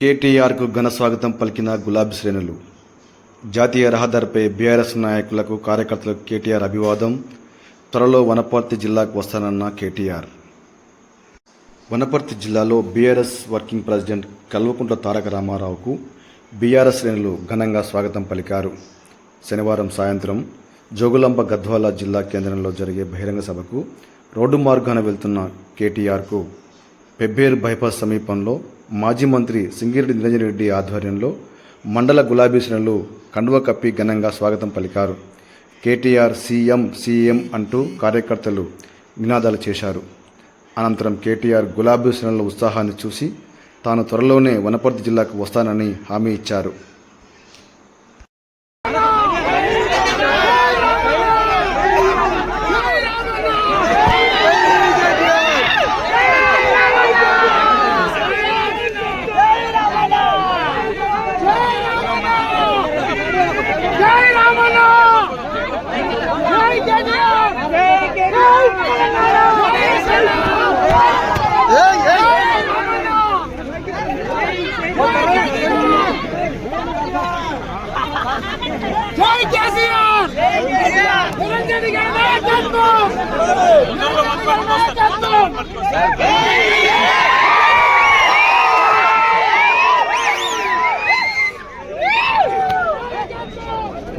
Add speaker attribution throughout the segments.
Speaker 1: కేటీఆర్కు ఘన స్వాగతం పలికిన గులాబీ శ్రేణులు. జాతీయ రహదారిపై బీఆర్ఎస్ నాయకులకు కార్యకర్తలకు కేటీఆర్ అభివాదం. త్వరలో వనపర్తి జిల్లాకు వస్తానన్న కేటీఆర్. వనపర్తి జిల్లాలో BRS working president Kalvakuntla Taraka రామారావుకు BRS శ్రేణులు ఘనంగా స్వాగతం పలికారు. శనివారం సాయంత్రం జోగులాంబ గద్వాల జిల్లా కేంద్రంలో జరిగే బహిరంగ సభకు రోడ్డు మార్గాన వెళ్తున్న కేటీఆర్కు పెబ్బేరు బైపాస్ సమీపంలో మాజీ మంత్రి సింగిరెడ్డి నిరంజన్ రెడ్డి ఆధ్వర్యంలో మండల గులాబీ శ్రేణులు కండువ కప్పి ఘనంగా స్వాగతం పలికారు. కేటీఆర్ సీఎం అంటూ కార్యకర్తలు నినాదాలు చేశారు. అనంతరం కేటీఆర్ గులాబీ శ్రేణుల ఉత్సాహాన్ని చూసి తాను త్వరలోనే వనపర్తి జిల్లాకు వస్తానని హామీ ఇచ్చారు.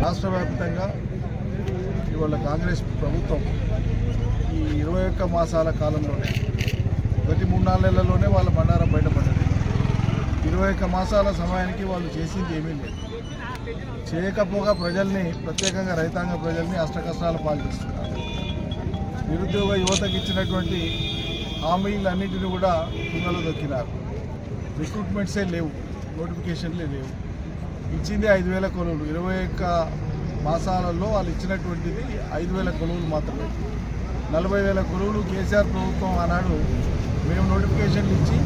Speaker 2: రాష్ట్ర వ్యాప్తంగా ఇవాళ కాంగ్రెస్ ప్రభుత్వం ఈ 21 మాసాల కాలంలోనే ప్రతి 3-4 నెలల్లోనే వాళ్ళ బండారం బయటపడ్డది. 21 మాసాల సమయానికి వాళ్ళు చేసింది ఏమీ లేదు. చేయకపోగా ప్రజల్ని, ప్రత్యేకంగా రైతాంగ ప్రజల్ని అష్టకష్టాల పాలు చేస్తున్నారు. నిరుద్యోగ యువతకు ఇచ్చినటువంటి హామీలన్నింటినీ కూడా తుంగలో దొక్కినారు. రిక్రూట్మెంట్సే లేవు, నోటిఫికేషన్లే లేవు. ఇచ్చింది 5,000 కొలువులు. 21 మాసాలలో వాళ్ళు ఇచ్చినటువంటిది 5,000 కొలువులు మాత్రమే. 40,000 కొలువులు కేసీఆర్ ప్రభుత్వం ఆనాడు మేము నోటిఫికేషన్లు ఇచ్చి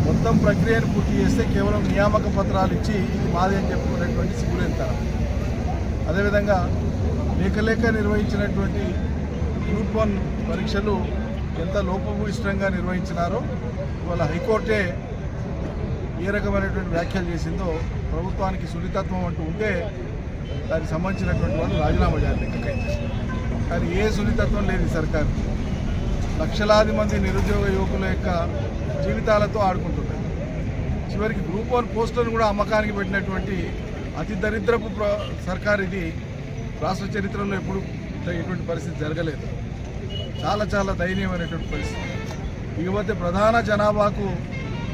Speaker 2: మొత్తం ప్రక్రియను పూర్తి చేస్తే కేవలం నియామక పత్రాలు ఇచ్చి ఇది మాది అని చెప్పుకునేటువంటి సిగ్గులేంతరం. అదేవిధంగా లేక నిర్వహించినటువంటి గ్రూప్ 1 పరీక్షలు ఎంత లోపభూయిష్టంగా నిర్వహించినారో ఇవాళ హైకోర్టే ఏ రకమైనటువంటి వ్యాఖ్యలు చేసిందో, ప్రభుత్వానికి సున్నితత్వం అంటూ ఉంటే దానికి సంబంధించినటువంటి వాళ్ళు రాజీనామా చేయాలి లెక్కకైతే. కానీ ఏ సున్నితత్వం లేదు ఈ సర్కారు. లక్షలాది మంది నిరుద్యోగ యువకుల యొక్క జీవితాలతో ఆడుకుంటున్నారు. చివరికి గ్రూప్ 1 పోస్టులను కూడా అమ్మకానికి పెట్టినటువంటి అతి దరిద్రపు సర్కారు ఇది. రాష్ట్ర చరిత్రలో ఎప్పుడు ఇటువంటి పరిస్థితి జరగలేదు. చాలా దయనీయమైనటువంటి పరిస్థితి. ఇకపోతే ప్రధాన జనాభాకు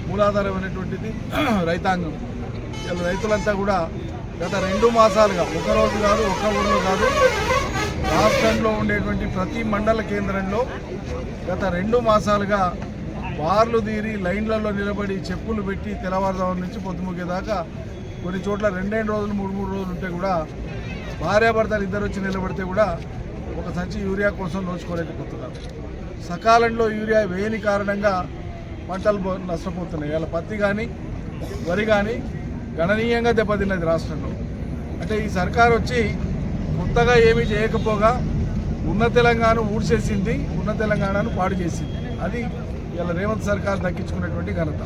Speaker 2: మూలాధారమైనటువంటిది రైతాంగం. ఇలా రైతులంతా కూడా గత 2 మాసాలుగా, ఒక రోజు కాదు, ఒక ఊళ్ళో కాదు, రాష్ట్రంలో ఉండేటువంటి ప్రతి మండల కేంద్రంలో గత 2 మాసాలుగా బార్లు తీరి లైన్లలో నిలబడి చెప్పులు పెట్టి తెల్లవారుజాము నుంచి పొద్దుముగేదాకా, కొన్ని చోట్ల 2 రోజులు 3 రోజులు ఉంటే కూడా భార్యాభర్తలు ఇద్దరు వచ్చి నిలబడితే కూడా ఒక సంచి యూరియా కోసం నోచుకోలేకపోతున్నారు. సకాలంలో యూరియా వేయని కారణంగా పంటలు నష్టపోతున్నాయి. ఇలా పత్తి కానీ వరి కానీ గణనీయంగా దెబ్బతిన్నది రాష్ట్రంలో. అంటే ఈ సర్కారు వచ్చి కొత్తగా ఏమీ చేయకపోగా ఉన్న తెలంగాణ ఊడ్చేసింది, ఉన్న తెలంగాణను పాడు చేసింది. అది ఇలా రేవంత్ సర్కారు దక్కించుకున్నటువంటి ఘనత.